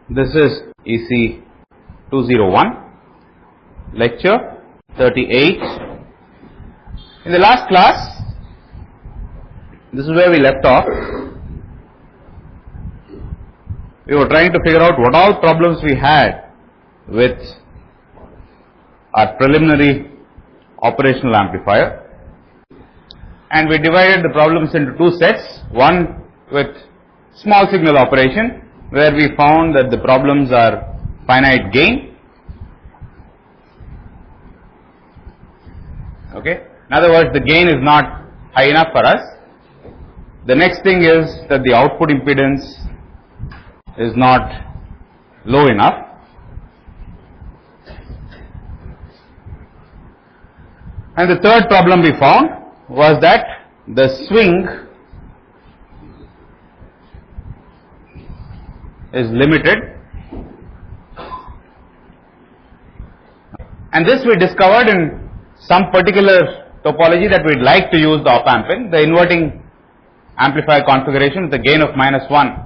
This is EC 201, lecture 38. In the last class, this is where we left off. We were trying to figure out what all problems we had with our preliminary operational amplifier, and we divided the problems into two sets. One with small signal operation, where we found that the problems are finite gain. Okay. In other words, the gain is not high enough for us. The next thing is that the output impedance is not low enough. And the third problem we found was that the swing is limited, and this we discovered in some particular topology that we'd like to use the op-amp in. The inverting amplifier configuration with a gain of -1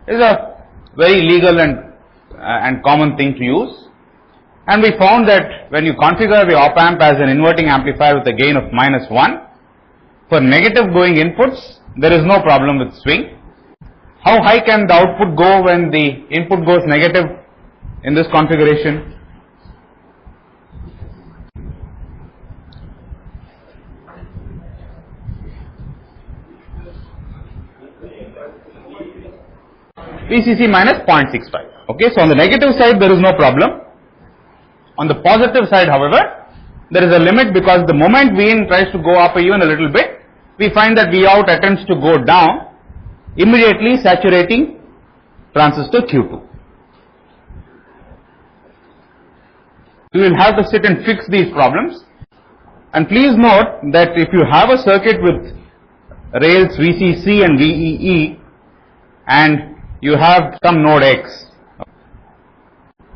is a very legal and common thing to use, and we found that when you configure the op-amp as an inverting amplifier with a gain of -1, for negative going inputs there is no problem with swing. How high can the output go when the input goes negative in this configuration? VCC minus 0.65. Okay, so on the negative side there is no problem. On the positive side, however, there is a limit, because the moment Vin tries to go up even a little bit, we find that Vout attempts to go down, immediately saturating transistor Q2. We will have to sit and fix these problems, and please note that if you have a circuit with rails VCC and VEE and you have some node X,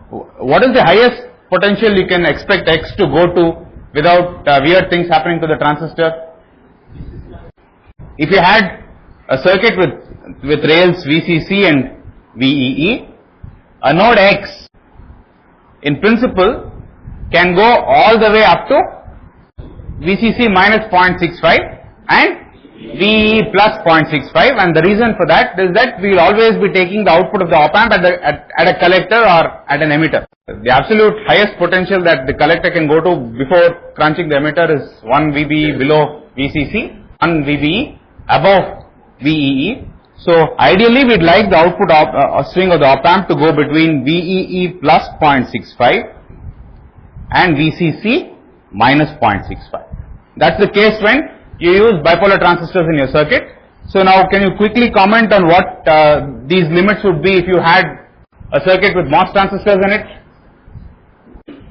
what is the highest potential you can expect X to go to without weird things happening to the transistor? If you had a circuit with rails VCC and VEE, a node X in principle can go all the way up to VCC minus 0.65 and VEE plus 0.65, and the reason for that is that we will always be taking the output of the op-amp at a collector or at an emitter. The absolute highest potential that the collector can go to before crunching the emitter is 1 VBE below VCC, 1 VBE above VEE. So ideally we'd like the output swing of the op-amp to go between VEE plus 0.65 and VCC minus 0.65. That's the case when you use bipolar transistors in your circuit. So now can you quickly comment on what these limits would be if you had a circuit with MOS transistors in it?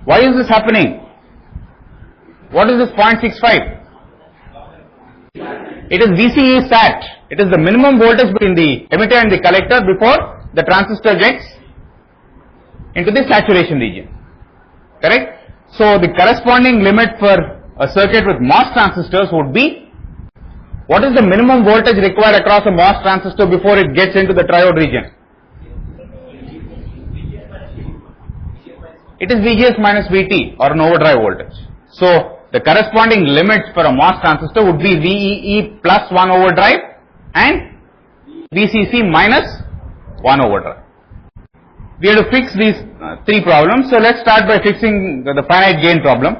Why is this happening? What is this 0.65? It is VCE sat. It is the minimum voltage between the emitter and the collector before the transistor gets into the saturation region. Correct? So the corresponding limit for a circuit with MOS transistors would be, what is the minimum voltage required across a MOS transistor before it gets into the triode region? It is VGS minus VT, or an overdrive voltage. So the corresponding limits for a MOS transistor would be VEE plus 1 overdrive and VCC minus 1 overdrive. We have to fix these three problems. So let's start by fixing the finite gain problem.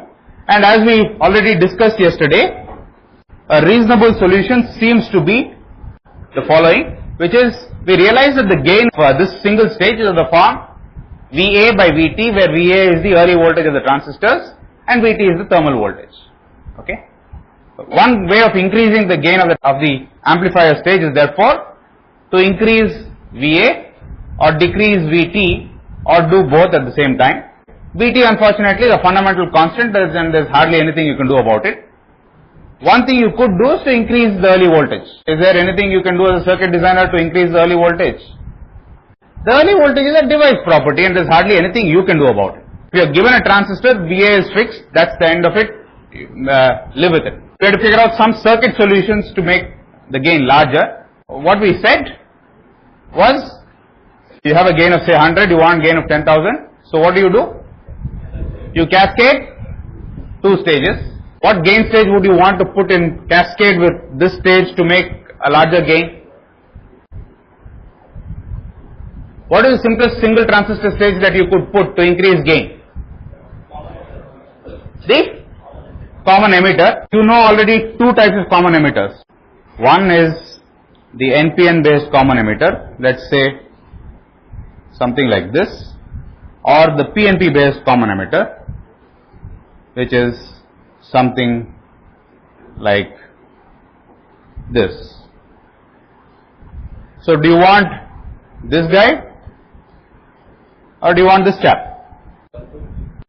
And as we already discussed yesterday, a reasonable solution seems to be the following, which is, we realize that the gain for this single stage is of the form VA by VT, where VA is the early voltage of the transistors and VT is the thermal voltage. Okay. One way of increasing the gain of the amplifier stage is therefore to increase VA or decrease VT, or do both at the same time. VT unfortunately is a fundamental constant, and there's hardly anything you can do about it. One thing you could do is to increase the early voltage. Is there anything you can do as a circuit designer to increase the early voltage? The early voltage is a device property, and there's hardly anything you can do about it. If you are given a transistor, VA is fixed, that's the end of it, live with it. We had to figure out some circuit solutions to make the gain larger. What we said was, You have a gain of say 100, you want gain of 10,000. So what do? You cascade 2 stages. What gain stage would you want to put in cascade with this stage to make a larger gain? What is the simplest single transistor stage that you could put to increase gain? The common emitter. You know already 2 types of common emitters. One is the NPN based common emitter, let's say something like this, or the PNP based common emitter, which is something like this. So do you want this guy or do you want this chap?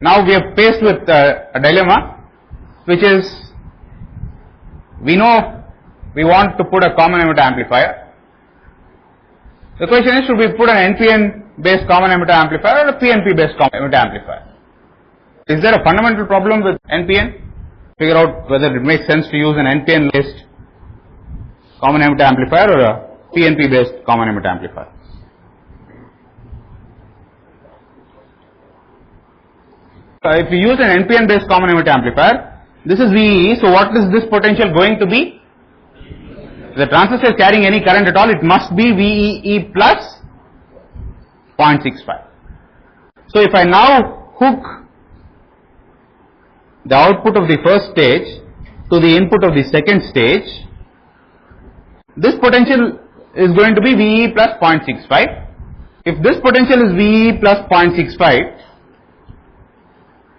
Now we are faced with a dilemma, which is, we know we want to put a common emitter amplifier. The question is, should we put an NPN based common emitter amplifier or a PNP based common emitter amplifier? Is there a fundamental problem with NPN? Figure out whether it makes sense to use an NPN based common emitter amplifier or a PNP based common emitter amplifier. If you use an NPN based common emitter amplifier, this is VEE, so what is this potential going to be? If the transistor is carrying any current at all, it must be VEE plus 0.65. So if I now hook the output of the first stage to the input of the second stage, this potential is going to be VEE plus 0.65. If this potential is VEE plus 0.65,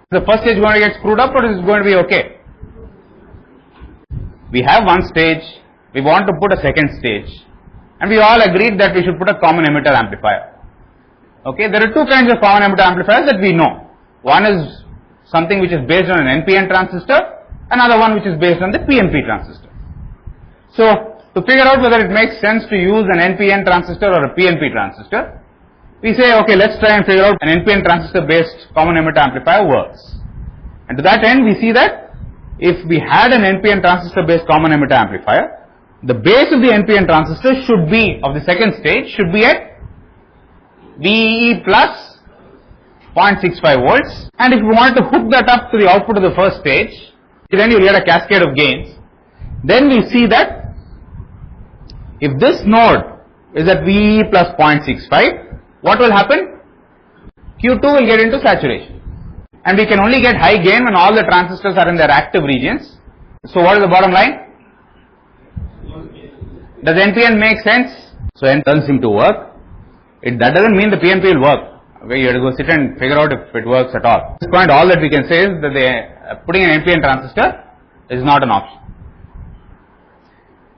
the first stage is going to get screwed up or is it going to be okay? We have one stage, we want to put a second stage, and we all agreed that we should put a common emitter amplifier. Okay, there are 2 kinds of common emitter amplifiers that we know. One is something which is based on an NPN transistor, another one which is based on the PNP transistor. So to figure out whether it makes sense to use an NPN transistor or a PNP transistor, we say, okay, let's try and figure out an NPN transistor based common emitter amplifier works. And to that end, we see that if we had an NPN transistor based common emitter amplifier, the base of the NPN transistor should be, of the second stage, should be at VEE plus 0.65 volts, and if you want to hook that up to the output of the first stage, then you will get a cascade of gains. Then we see that if this node is at VEE plus 0.65, what will happen? Q2 will get into saturation, and we can only get high gain when all the transistors are in their active regions. So what is the bottom line? Does NPN make sense? So N doesn't seem to work. That doesn't mean the PNP will work. Okay, you have to go sit and figure out if it works at all. At this point, all that we can say is that putting an NPN transistor is not an option.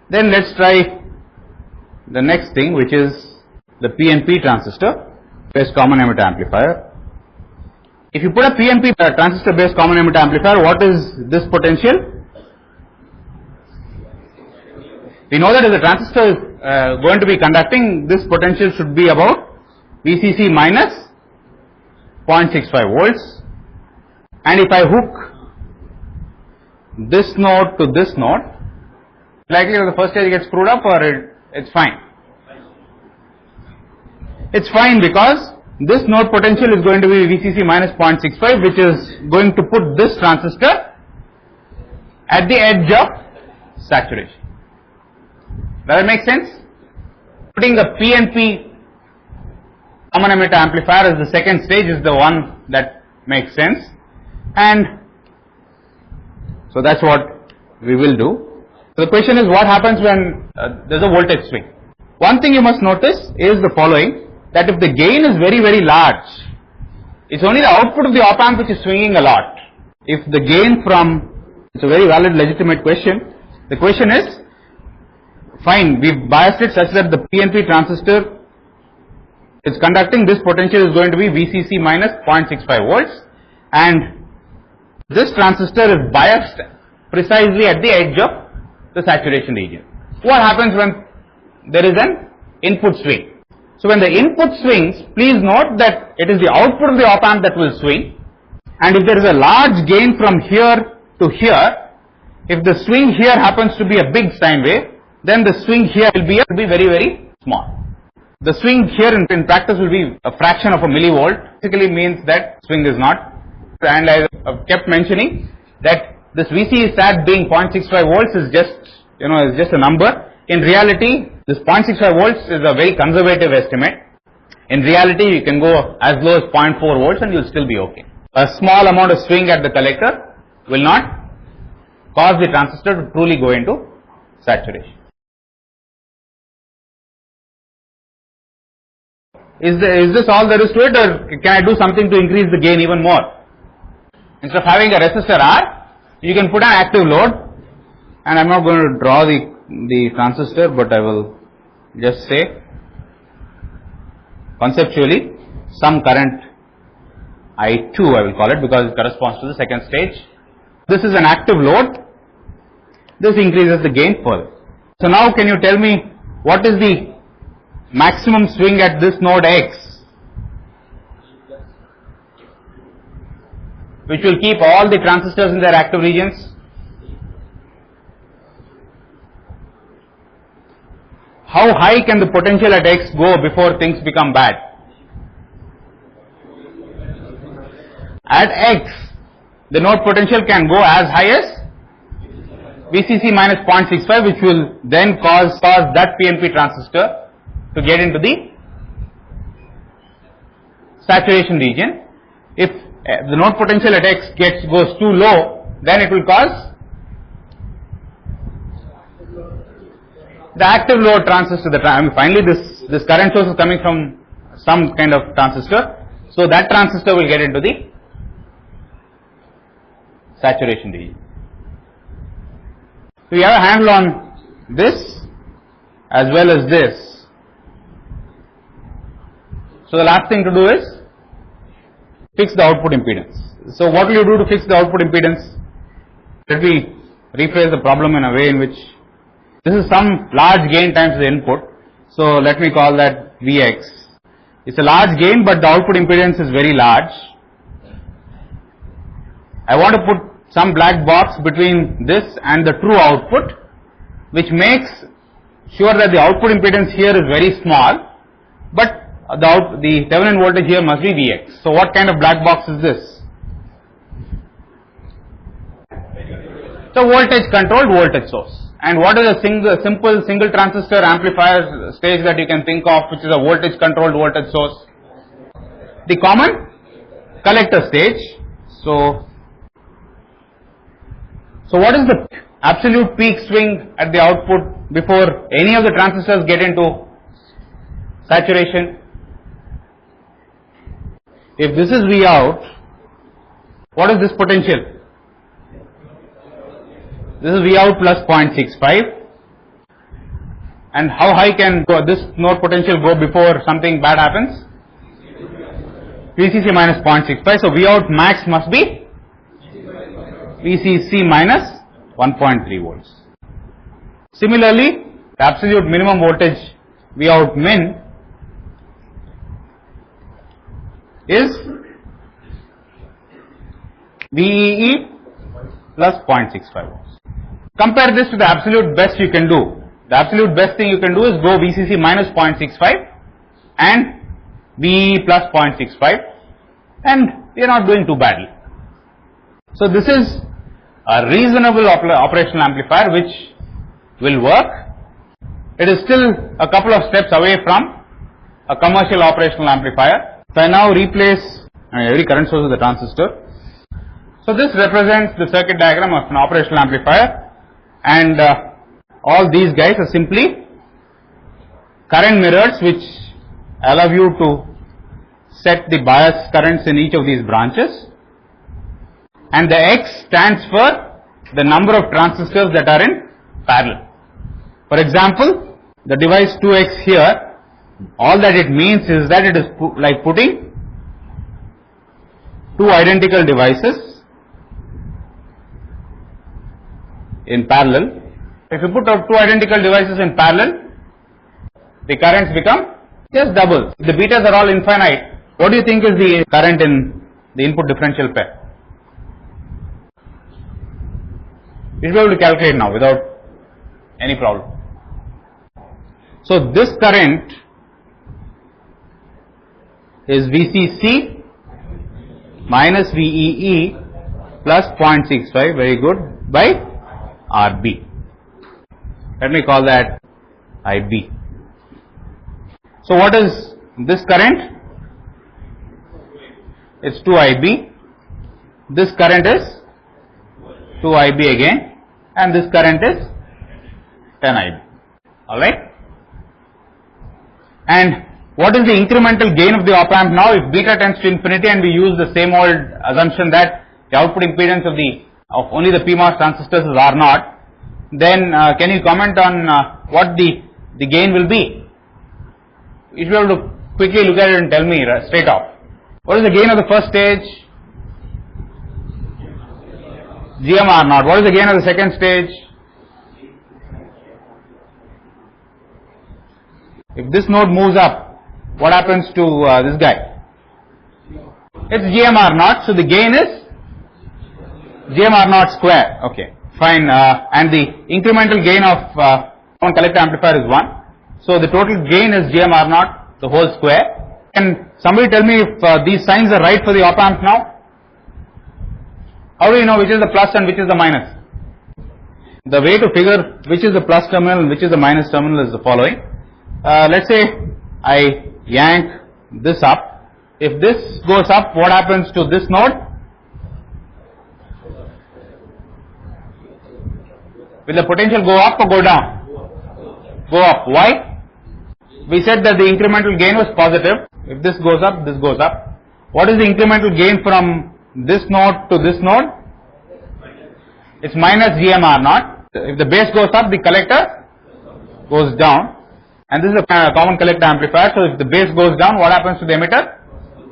Then let's try the next thing, which is the PNP transistor based common emitter amplifier. If you put a PNP transistor based common emitter amplifier, what is this potential? We know that if the transistor is going to be conducting, this potential should be about VCC minus 0.65 volts, and if I hook this node to this node, likely that the first stage gets screwed up or it's fine. It's fine because this node potential is going to be VCC minus 0.65, which is going to put this transistor at the edge of saturation. Does that make sense? Putting the PNP common emitter amplifier as the second stage is the one that makes sense, and so that's what we will do. So the question is, what happens when there's a voltage swing? One thing you must notice is the following, that if the gain is very, very large, it's only the output of the op-amp which is swinging a lot. If the gain from, it's a very valid, legitimate question. The question is, fine, we've biased it such that the PNP transistor is conducting, this potential is going to be VCC minus 0.65 volts, and this transistor is biased precisely at the edge of the saturation region. What happens when there is an input swing? So when the input swings, please note that it is the output of the op-amp that will swing, and if there is a large gain from here to here, if the swing here happens to be a big sine wave, then the swing here will be very, very small. The swing here in practice will be a fraction of a millivolt. Basically means that swing is not. And I have kept mentioning that this VC sat being 0.65 volts is just a number. In reality, this 0.65 volts is a very conservative estimate. In reality, you can go as low as 0.4 volts and you'll still be okay. A small amount of swing at the collector will not cause the transistor to truly go into saturation. Is this all there is to it, or can I do something to increase the gain even more? Instead of having a resistor R, you can put an active load, and I'm not going to draw the transistor, but I will just say conceptually some current I2 I will call it, because it corresponds to the second stage. This is an active load. This increases the gain further. So now can you tell me what is the maximum swing at this node X, which will keep all the transistors in their active regions? How high can the potential at X go before things become bad? At X, the node potential can go as high as VCC minus 0.65, which will then cause that PNP transistor to get into the saturation region. If the node potential at X goes too low, then it will cause the active load transistor. Finally this current source is coming from some kind of transistor, so that transistor will get into the saturation region. So we have a handle on this as well as this. So the last thing to do is fix the output impedance. So what will you do to fix the output impedance? Let me rephrase the problem in a way in which this is some large gain times the input. So let me call that Vx. It's a large gain, but the output impedance is very large. I want to put some black box between this and the true output, which makes sure that the output impedance here is very small, but the Thevenin voltage here must be Vx. So what kind of black box is this? So voltage controlled voltage source. And what is a simple single transistor amplifier stage that you can think of, which is a voltage controlled voltage source? The common collector stage. So what is the absolute peak swing at the output before any of the transistors get into saturation? If this is V out, what is this potential? This is V out plus 0.65. And how high can this node potential go before something bad happens? VCC minus 0.65. So V out max must be VCC minus 1.3 volts. Similarly, the absolute minimum voltage V out min is VEE plus 0.65 volts. Compare this to the absolute best you can do. The absolute best thing you can do is go VCC minus 0.65 and VEE plus 0.65, and we are not doing too badly. So this is a reasonable operational amplifier which will work. It is still a couple of steps away from a commercial operational amplifier. So I now replace every current source of the transistor. So this represents the circuit diagram of an operational amplifier, and all these guys are simply current mirrors which allow you to set the bias currents in each of these branches, and the X stands for the number of transistors that are in parallel. For example, the device 2X here, all that it means is that it is like putting two identical devices in parallel. If you put two identical devices in parallel, the currents become just double. If the betas are all infinite, what do you think is the current in the input differential pair? You should be able to calculate now without any problem. So this current is VCC minus VEE plus 0.65, very good, by RB. Let me call that IB. So what is this current? It's 2IB. This current is 2IB again, and this current is 10IB. Alright? And what is the incremental gain of the op amp now? If beta tends to infinity and we use the same old assumption that the output impedance of only the PMOS transistors is R0, then can you comment on what the gain will be? You should be able to quickly look at it and tell me straight off. What is the gain of the first stage? GMR0. What is the gain of the second stage? If this node moves up, what happens to this guy? It's GMR0, so the gain is GMR0 square. Okay, fine. And the incremental gain of common collector amplifier is 1. So the total gain is GMR0, the whole square. Can somebody tell me if these signs are right for the op amp now? How do you know which is the plus and which is the minus? The way to figure which is the plus terminal and which is the minus terminal is the following. Let's say I yank this up. If this goes up, what happens to this node? Will the potential go up or go down? Go up. Why? We said that the incremental gain was positive. If this goes up, this goes up. What is the incremental gain from this node to this node? It's minus GMR0. If the base goes up, the collector goes down. And this is a common collector amplifier. So if the base goes down, what happens to the emitter?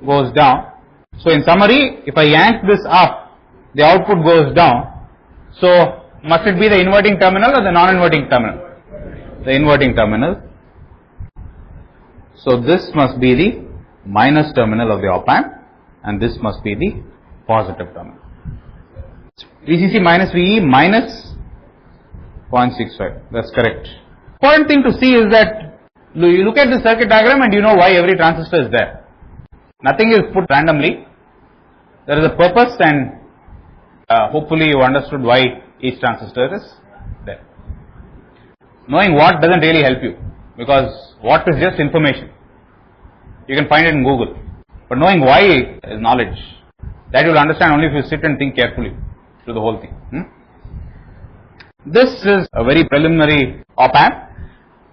Goes down. So in summary, if I yank this up, the output goes down. So must it be the inverting terminal or the non-inverting terminal? The inverting terminal. So this must be the minus terminal of the op amp, and this must be the positive terminal. VCC minus VE minus 0.65. That's correct. Important thing to see is that you look at the circuit diagram and you know why every transistor is there. Nothing is put randomly. There is a purpose, and hopefully you understood why each transistor is there. Knowing what doesn't really help you, because what is just information. You can find it in Google. But knowing why is knowledge. That you will understand only if you sit and think carefully through the whole thing. This is a very preliminary op amp.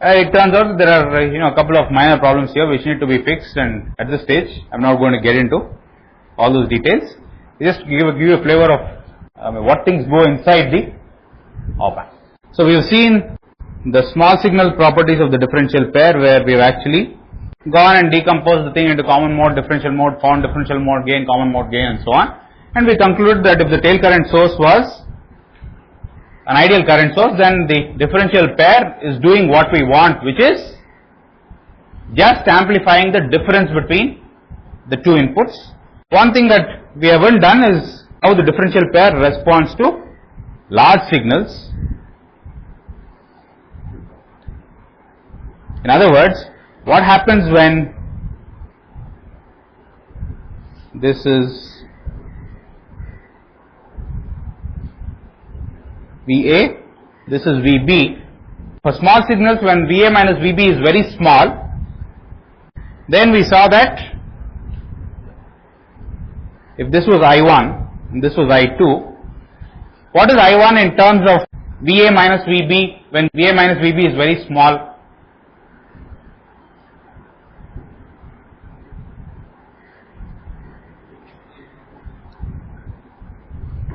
It turns out there are a couple of minor problems here which need to be fixed, and at this stage I am not going to get into all those details. Just give you a flavor of what things go inside the op amp. So we have seen the small signal properties of the differential pair, where we have actually gone and decomposed the thing into common mode, differential mode, found differential mode gain, common mode gain, and so on. And we concluded that if the tail current source was an ideal current source, then the differential pair is doing what we want, which is just amplifying the difference between the two inputs. One thing that we haven't done is how the differential pair responds to large signals. In other words, what happens when this is VA, this is VB. For small signals, when VA minus VB is very small, then we saw that if this was I1 and this was I2, what is I1 in terms of VA minus VB when VA minus VB is very small?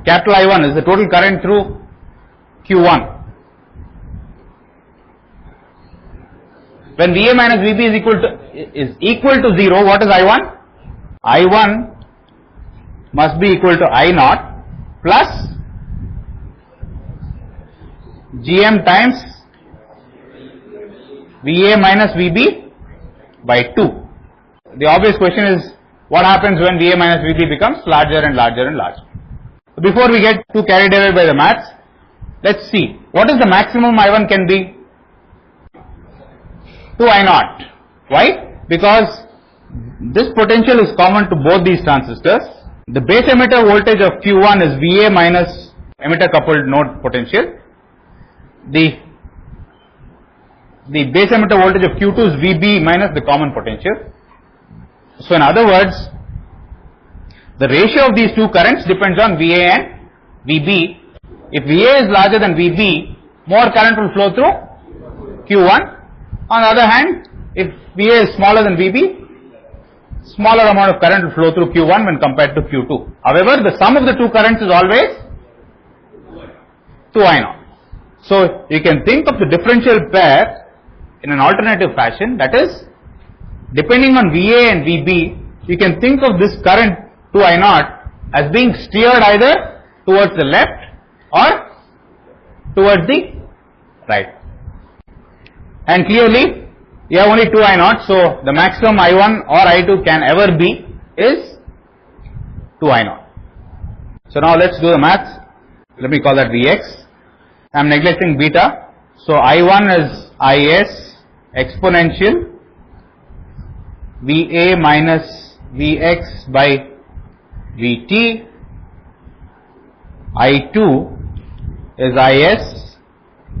Capital I1 is the total current through Q1. When VA minus VB is equal to 0, what is I1? I1 must be equal to I0 plus GM times VA minus VB by 2. The obvious question is, what happens when VA minus VB becomes larger and larger and larger? Before we get too carried away by the maths, let's see, what is the maximum I1 can be? 2 I0. Why? Because this potential is common to both these transistors. The base emitter voltage of Q1 is VA minus emitter coupled node potential. The base emitter voltage of Q2 is VB minus the common potential. So in other words, the ratio of these two currents depends on VA and VB. If VA is larger than VB, more current will flow through Q1. On the other hand, if VA is smaller than VB, smaller amount of current will flow through Q1 when compared to Q2. However, the sum of the two currents is always 2I0. So you can think of the differential pair in an alternative fashion, that is, depending on VA and VB, you can think of this current 2I0 as being steered either towards the left or towards the right. And clearly, you have only 2I0, so the maximum I1 or I2 can ever be is 2I0. So now let's do the maths. Let me call that Vx. I am neglecting beta. So I1 is Is exponential Va minus Vx by Vt. I2 is Is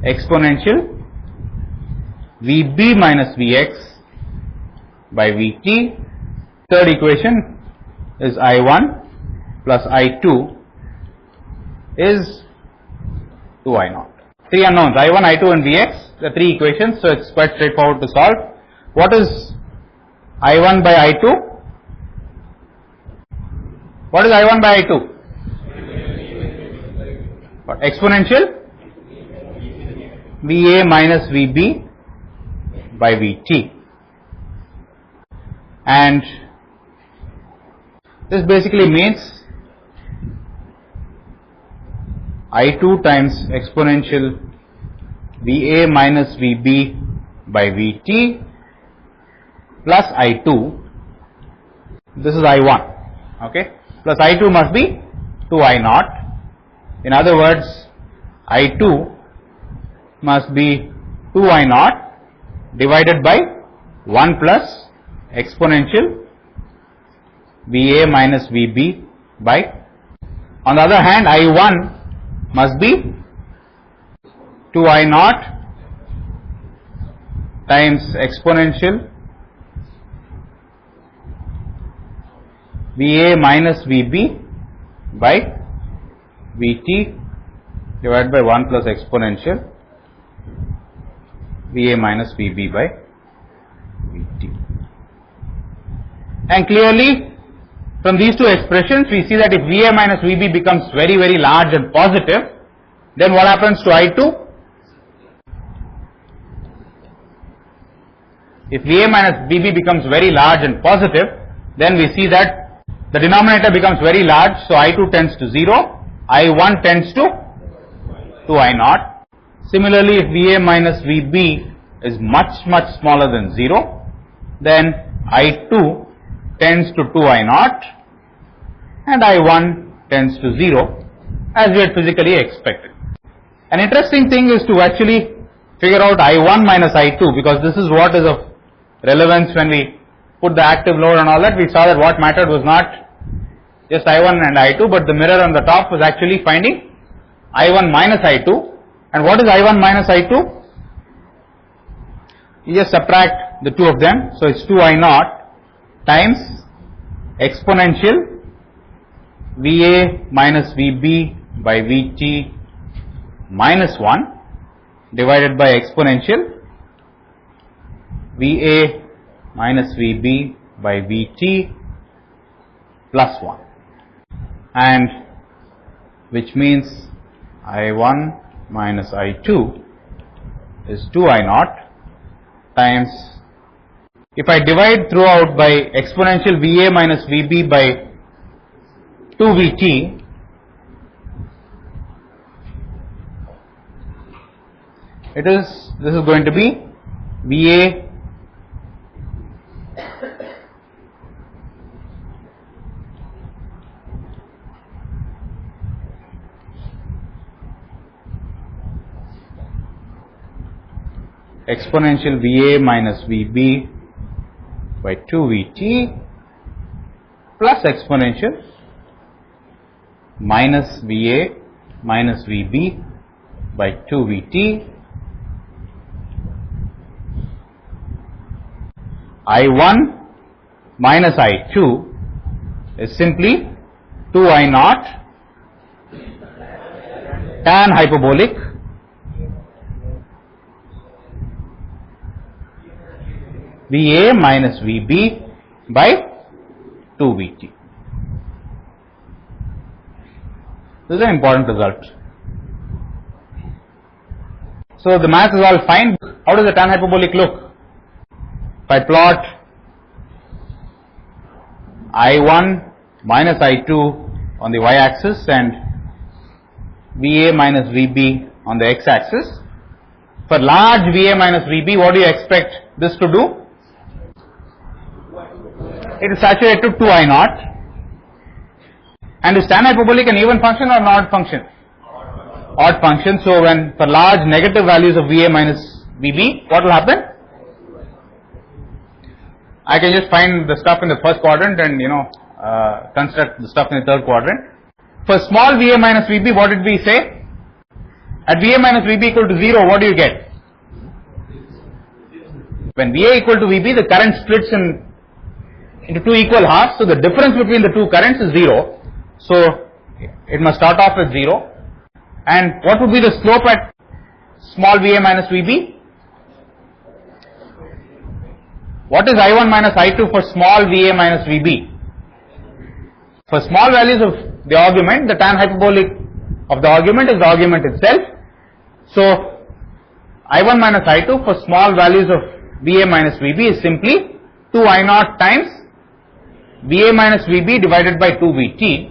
exponential Vb minus Vx by Vt. Third equation is I1 plus I2 is 2I0. Three unknowns, I1, I2 and Vx, the three equations, so it's quite straightforward to solve. What is I1 by I2? What is I1 by I2? What? Exponential Va minus Vb by Vt. And this basically means I2 times exponential Va minus Vb by Vt plus I2, this is I1, okay, plus I2 must be 2I0. In other words, I2 must be 2I0 divided by 1 plus exponential Va minus Vb by, on the other hand, I1 must be 2I0 times exponential Va minus Vb by Vt divided by 1 plus exponential Va minus Vb by Vt. And clearly, from these two expressions, we see that if Va minus Vb becomes very, very large and positive, then what happens to I2? If Va minus Vb becomes very large and positive, then we see that the denominator becomes very large, so I2 tends to 0, I1 tends to 2I0. Similarly, if Va minus Vb is much, much smaller than 0, then I2 tends to 2I0 and I1 tends to 0, as we had physically expected. An interesting thing is to actually figure out I1 minus I2, because this is what is of relevance when we put the active load and all that. We saw that what mattered was not just I1 and I2, but the mirror on the top was actually finding I1 minus I2. And what is I1 minus I2? You just subtract the two of them, so it's 2I0 times exponential Va minus Vb by Vt minus 1 divided by exponential Va minus Vb by Vt plus 1, and which means I1 minus I2 is 2I0 times, if I divide throughout by exponential Va minus Vb by 2Vt, this is going to be Va exponential Va minus Vb by 2Vt plus exponential minus Va minus Vb by 2Vt I1 minus I2 is simply 2I0 tan hyperbolic Va minus Vb by 2Vt. This is an important result. So the math is all fine. How does the tan hyperbolic look? If I plot I1 minus I2 on the y-axis and Va minus Vb on the x-axis, for large Va minus Vb, what do you expect this to do? It is saturated to 2I0. And is tan hyperbolic an even function or an odd function? Odd function. So when for large negative values of Va minus Vb, what will happen? I can just find the stuff in the first quadrant and construct the stuff in the third quadrant. For small Va minus Vb, what did we say? At Va minus Vb equal to 0, what do you get? When Va equal to Vb, the current splits into two equal halves, so the difference between the two currents is 0. So it must start off with 0. And what would be the slope at small Va minus Vb? What is I1 minus I2 for small Va minus Vb? For small values of the argument, the tan hyperbolic of the argument is the argument itself. So I1 minus I2 for small values of Va minus Vb is simply 2I0 times Va minus Vb divided by 2Vt,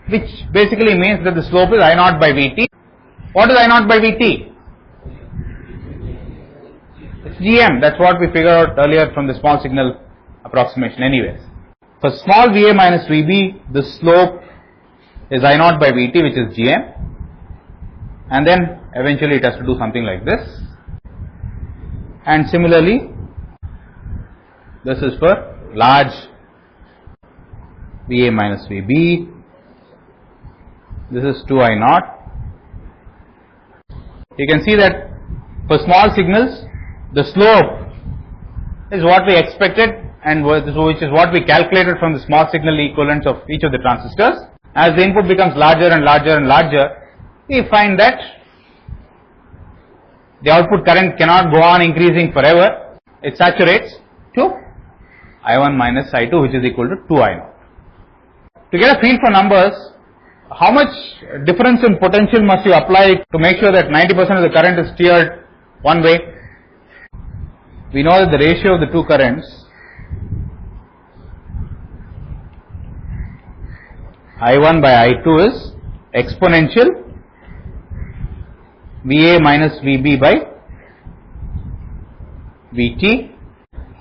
which basically means that the slope is I0 by Vt. What is I0 by Vt? It's Gm. That's what we figured out earlier from the small signal approximation anyways. For small Va minus Vb, the slope is I0 by Vt, which is Gm, and then eventually it has to do something like this. And similarly, this is for large Va minus Vb, this is 2I0. You can see that for small signals, the slope is what we expected and which is what we calculated from the small signal equivalents of each of the transistors. As the input becomes larger and larger and larger, we find that the output current cannot go on increasing forever. It saturates to I1 minus I2, which is equal to 2I0. To get a feel for numbers, how much difference in potential must you apply to make sure that 90% of the current is steered one way? We know that the ratio of the two currents, I1 by I2, is exponential Va minus Vb by Vt.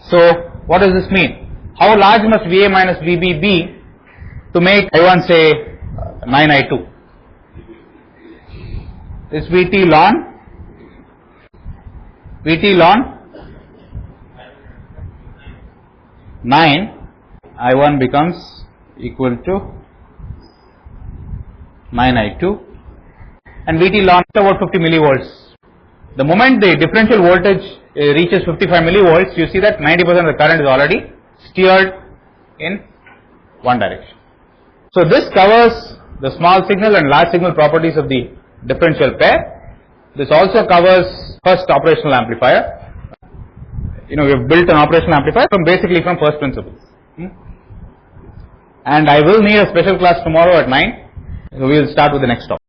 So what does this mean? How large must Va minus Vb be to make I1 say 9I2? Is Vt ln 9, I1 becomes equal to 9I2, and Vt ln about 50 millivolts. The moment the differential voltage reaches 55 millivolts, you see that 90% of the current is already steered in one direction. So this covers the small signal and large signal properties of the differential pair. This also covers first operational amplifier. We have built an operational amplifier basically from first principles. And I will need a special class tomorrow at 9. So we will start with the next topic.